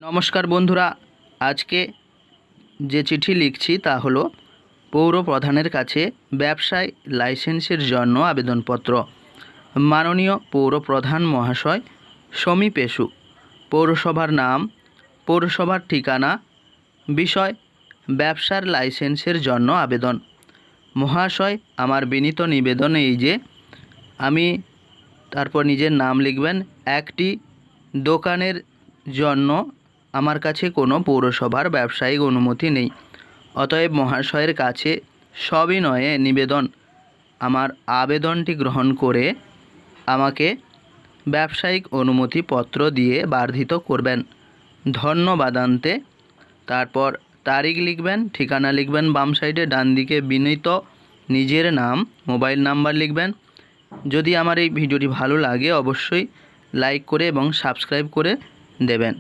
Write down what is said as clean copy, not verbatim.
নমস্কার বন্ধুরা, আজকে যে চিঠি লিখছি তা হলো পৌর প্রধানের কাছে ব্যবসায় লাইসেন্সের জন্য আবেদনপত্র। মাননীয় পৌর প্রধান মহাশয় সমী পেশু, পৌরসভার নাম, পৌরসভার ঠিকানা, বিষয় ব্যবসার লাইসেন্সের জন্য আবেদন। মহাশয়, আমার বিনীত নিবেদন এই যে আমি, তারপর নিজের নাম লিখবেন, একটি দোকানের জন্য আমার কাছে কোনো পৌরসভার ব্যবসায়িক অনুমতি নেই। অতএব মহাশয়ের কাছে সবিনয়ে নিবেদন, আমার আবেদনটি গ্রহণ করে আমাকে ব্যবসায়িক অনুমতিপত্র দিয়ে বর্ধিত করবেন। ধন্যবাদান্তে। তারপর তারিখ লিখবেন, ঠিকানা লিখবেন বাম সাইডে, ডান দিকে বিনীত নিজের নাম, মোবাইল নাম্বার লিখবেন। যদি আমার এই ভিডিওটি ভালো লাগে অবশ্যই লাইক করে এবং সাবস্ক্রাইব করে দেবেন।